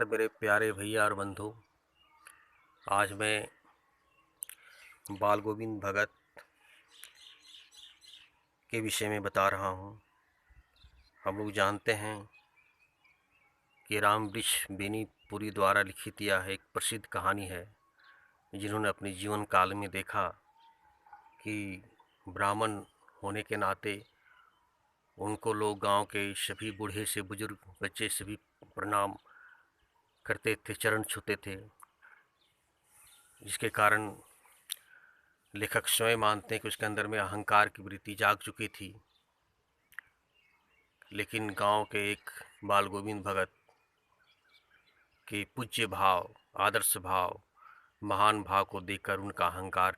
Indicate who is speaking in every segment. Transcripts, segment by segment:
Speaker 1: मेरे प्यारे भैया और बंधु, आज मैं बाल गोविंद भगत के विषय में बता रहा हूँ। हम लोग जानते हैं कि राम वृक्ष बेनीपुरी द्वारा लिखित यह एक प्रसिद्ध कहानी है, जिन्होंने अपने जीवन काल में देखा कि ब्राह्मण होने के नाते उनको लोग गांव के सभी बूढ़े से बुजुर्ग बच्चे सभी प्रणाम करते थे, चरण छूते थे, जिसके कारण लेखक स्वयं मानते हैं कि उसके अंदर में अहंकार की वृत्ति जाग चुकी थी। लेकिन गांव के एक बाल गोविंद भगत के पूज्य भाव, आदर्श भाव, महान भाव को देखकर उनका अहंकार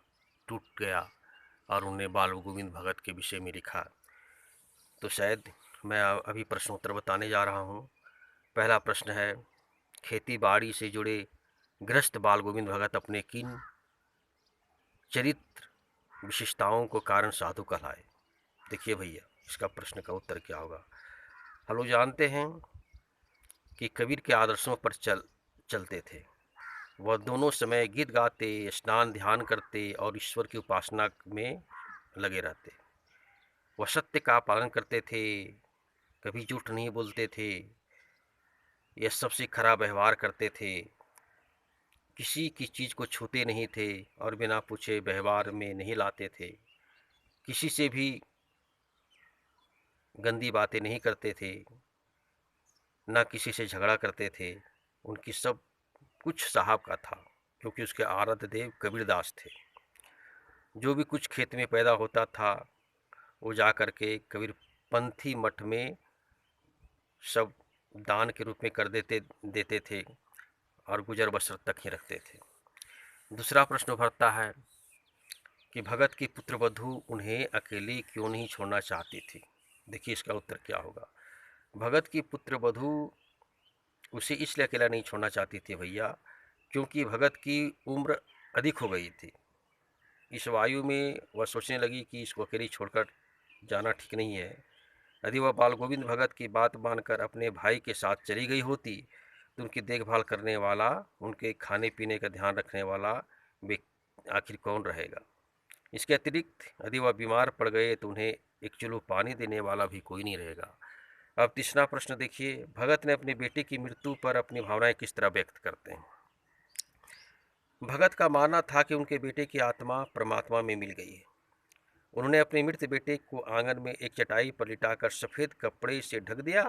Speaker 1: टूट गया और उन्हें बाल गोविंद भगत के विषय में लिखा। तो शायद मैं अभी प्रश्नोत्तर बताने जा रहा हूँ। पहला प्रश्न है, खेती बाड़ी से जुड़े गृहस्थ बाल गोविंद भगत अपने किन चरित्र विशेषताओं को कारण साधु कहलाए? देखिए भैया, इसका प्रश्न का उत्तर क्या होगा। हम लोग जानते हैं कि कबीर के आदर्शों पर चलते थे। वह दोनों समय गीत गाते, स्नान ध्यान करते और ईश्वर की उपासना में लगे रहते। वह सत्य का पालन करते थे, कभी झूठ नहीं बोलते थे, यह सबसे खराब व्यवहार करते थे, किसी की चीज़ को छूते नहीं थे और बिना पूछे व्यवहार में नहीं लाते थे, किसी से भी गंदी बातें नहीं करते थे, ना किसी से झगड़ा करते थे। उनकी सब कुछ साहब का था, क्योंकि उसके आराध्य देव कबीरदास थे। जो भी कुछ खेत में पैदा होता था वो जा कर के कबीरपंथी मठ में सब दान के रूप में कर देते थे और गुजर बसर तक ही रखते थे। दूसरा प्रश्न उभरता है कि भगत की पुत्रवधू उन्हें अकेले क्यों नहीं छोड़ना चाहती थी? देखिए इसका उत्तर क्या होगा। भगत की पुत्रवधू उसे इसलिए अकेला नहीं छोड़ना चाहती थी भैया, क्योंकि भगत की उम्र अधिक हो गई थी। इस वायु में वह सोचने लगी कि इसको अकेली छोड़कर जाना ठीक नहीं है। यदि वह बाल गोविंद भगत की बात मानकर अपने भाई के साथ चली गई होती तो उनकी देखभाल करने वाला, उनके खाने पीने का ध्यान रखने वाला वे आखिर कौन रहेगा। इसके अतिरिक्त यदि वह बीमार पड़ गए तो उन्हें एक चुल्लू पानी देने वाला भी कोई नहीं रहेगा। अब तीसरा प्रश्न देखिए, भगत ने अपने बेटे की मृत्यु पर अपनी भावनाएं किस तरह व्यक्त करते हैं? भगत का मानना था कि उनके बेटे की आत्मा परमात्मा में मिल गई है। उन्होंने अपने मृत बेटे को आंगन में एक चटाई पर लिटाकर सफ़ेद कपड़े से ढक दिया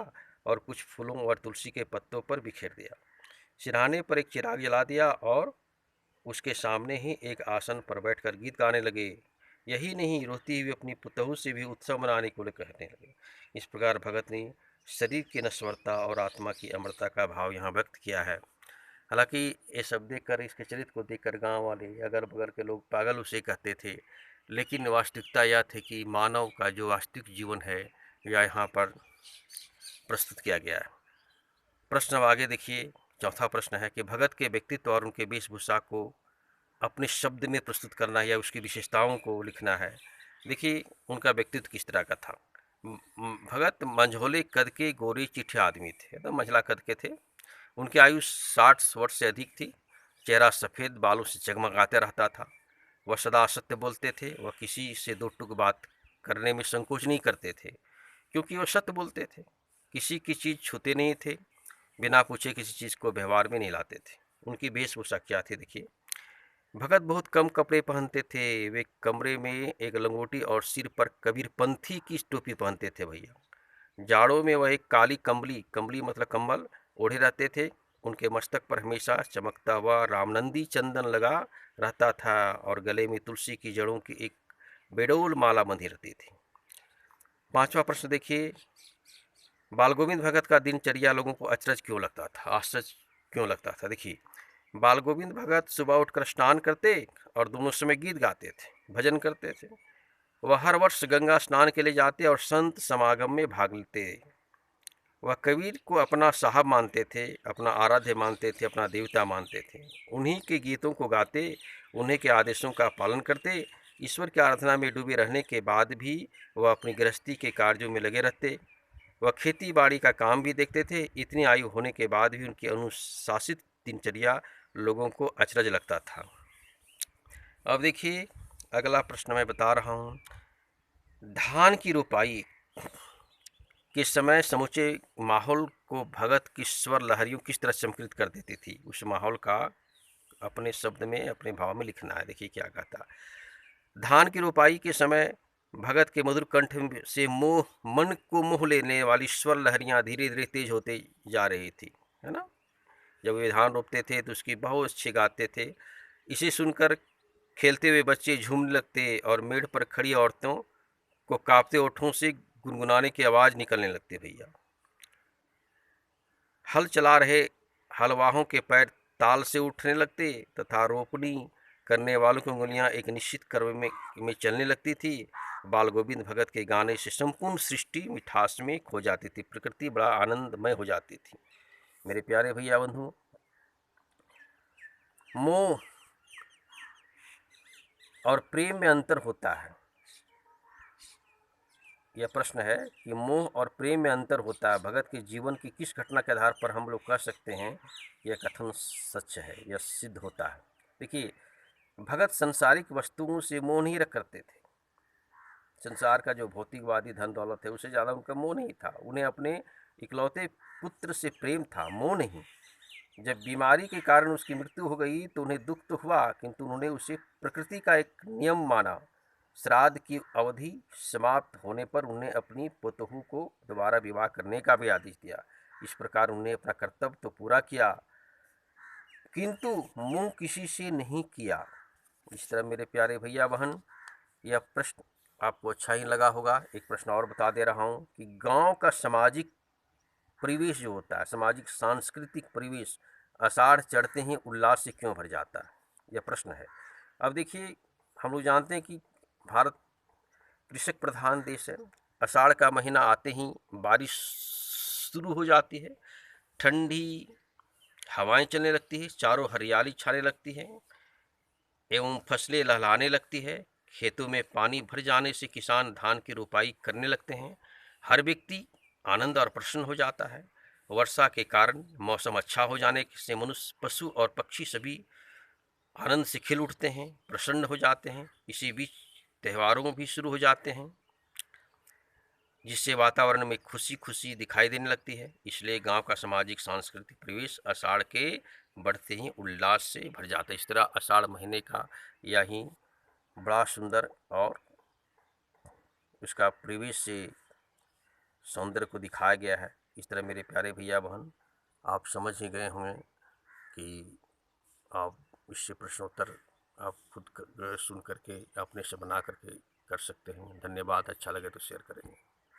Speaker 1: और कुछ फूलों और तुलसी के पत्तों पर बिखेर दिया। सिरहाने पर एक चिराग जला दिया और उसके सामने ही एक आसन पर बैठकर गीत गाने लगे। यही नहीं, रोती हुई अपनी पुतहू से भी उत्सव मनाने को कहने लगे। इस प्रकार भगत ने शरीर की नश्वरता और आत्मा की अमरता का भाव यहाँ व्यक्त किया है। हालांकि ये सब देखकर, इसके चरित्र को देखकर गांव वाले, अगल बगल के लोग पागल उसे कहते थे, लेकिन वास्तविकता यह थी कि मानव का जो वास्तविक जीवन है यह यहाँ पर प्रस्तुत किया गया है। प्रश्न अब आगे देखिए। चौथा प्रश्न है कि भगत के व्यक्तित्व और उनके वेशभूषा को अपने शब्द में प्रस्तुत करना या उसकी विशेषताओं को लिखना है। देखिए उनका व्यक्तित्व किस तरह का था। भगत मंझोले कद के गोरे चिट्ठे आदमी थे, तो मंझला कद के थे। उनकी आयु 60 वर्ष से अधिक थी। चेहरा सफ़ेद बालों से जगमगाते रहता था। वह सदा सत्य बोलते थे। वह किसी से दो टूक बात करने में संकोच नहीं करते थे, क्योंकि वह सत्य बोलते थे। किसी की चीज़ छूते नहीं थे, बिना पूछे किसी चीज़ को व्यवहार में नहीं लाते थे। उनकी वेशभूषा क्या थी देखिए। भगत बहुत कम कपड़े पहनते थे। वे कमरे में एक लंगोटी और सिर पर कबीरपंथी की टोपी पहनते थे भैया। जाड़ों में वह एक काली कंबली, कंबली मतलब कंबल, ओढ़े रहते थे। उनके मस्तक पर हमेशा चमकता हुआ रामनंदी चंदन लगा रहता था और गले में तुलसी की जड़ों की एक बेडोल माला बंधी रहती थी। पांचवा प्रश्न देखिए, बाल गोविंद भगत का दिनचर्या लोगों को अचरज क्यों लगता था, आश्चर्य क्यों लगता था? देखिए, बाल गोविंद भगत सुबह उठकर स्नान करते और दोनों समय गीत गाते थे, भजन करते थे। वह हर वर्ष गंगा स्नान के लिए जाते और संत समागम में भाग लेते। वह कबीर को अपना साहब मानते थे, अपना आराध्य मानते थे, अपना देवता मानते थे। उन्हीं के गीतों को गाते, उन्हीं के आदेशों का पालन करते। ईश्वर की आराधना में डूबे रहने के बाद भी वह अपनी गृहस्थी के कार्यों में लगे रहते। वह खेती बाड़ी का काम भी देखते थे। इतनी आयु होने के बाद भी उनकी अनुशासित दिनचर्या लोगों को अचरज लगता था। अब देखिए अगला प्रश्न मैं बता रहा हूँ। धान की रोपाई के समय समूचे माहौल को भगत की स्वर लहरियों किस तरह चमत्कृत कर देती थी। उस माहौल का अपने शब्द में, अपने भाव में लिखना है। देखिए क्या कहता। धान की रोपाई के समय भगत के मधुर कंठ से मन को मोह लेने वाली स्वर लहरियां धीरे धीरे तेज होते जा रही थी, है ना। जब वे धान रोपते थे तो उसकी बहुत अच्छे गाते थे। इसे सुनकर खेलते हुए बच्चे झूमने लगते और मेड़ पर खड़ी औरतों को कांपते ओठों से गुनगुनाने की आवाज निकलने लगती। भैया हल चला रहे हलवाहों के पैर ताल से उठने लगते तथा रोपनी करने वालों की उंगलियां एक निश्चित क्रम में चलने लगती थी। बाल गोविंद भगत के गाने से संपूर्ण सृष्टि मिठास में खो जाती थी। प्रकृति बड़ा आनंदमय हो जाती थी। मेरे प्यारे भैया बंधु, मोह और प्रेम में अंतर होता है। यह प्रश्न है कि मोह और प्रेम में अंतर होता है। भगत के जीवन की किस घटना के आधार पर हम लोग कह सकते हैं यह कथन सच है, यह सिद्ध होता है। देखिए भगत संसारिक वस्तुओं से मोह नहीं रख करते थे। संसार का जो भौतिकवादी धन दौलत है उससे ज़्यादा उनका मोह नहीं था। उन्हें अपने इकलौते पुत्र से प्रेम था, मोह नहीं। जब बीमारी के कारण उसकी मृत्यु हो गई तो उन्हें दुख तो हुआ, किंतु उन्होंने उसे प्रकृति का एक नियम माना। श्राद्ध की अवधि समाप्त होने पर उन्हें अपनी पुतोहू को दोबारा विवाह करने का भी आदेश दिया। इस प्रकार उन्हें अपना कर्तव्य तो पूरा किया, किंतु मोह किसी से नहीं किया। इस तरह मेरे प्यारे भैया बहन, यह प्रश्न आपको अच्छा ही लगा होगा। एक प्रश्न और बता दे रहा हूँ कि गांव का सामाजिक परिवेश जो होता है, सामाजिक सांस्कृतिक परिवेश आषाढ़ चढ़ते ही उल्लास से क्यों भर जाता है, यह प्रश्न है। अब देखिए हम लोग जानते हैं कि भारत कृषक प्रधान देश है। आषाढ़ का महीना आते ही बारिश शुरू हो जाती है, ठंडी हवाएं चलने लगती है, चारों हरियाली छाने लगती है एवं फसलें लहलाने लगती है। खेतों में पानी भर जाने से किसान धान की रोपाई करने लगते हैं। हर व्यक्ति आनंद और प्रसन्न हो जाता है। वर्षा के कारण मौसम अच्छा हो जाने से मनुष्य, पशु और पक्षी सभी आनंद से खिल उठते हैं, प्रसन्न हो जाते हैं। इसी बीच त्योहारों भी शुरू हो जाते हैं जिससे वातावरण में खुशी खुशी दिखाई देने लगती है। इसलिए गांव का सामाजिक सांस्कृतिक परिवेश आषाढ़ के बढ़ते ही उल्लास से भर जाता है। इस तरह आषाढ़ महीने का यही बड़ा सुंदर और उसका परिवेश से सौंदर्य को दिखाया गया है। इस तरह मेरे प्यारे भैया बहन, आप समझ ही गए होंगे कि आप इससे प्रश्नोत्तर आप खुद सुन करके अपने से बना करके कर सकते हैं। धन्यवाद। अच्छा लगे तो शेयर करेंगे।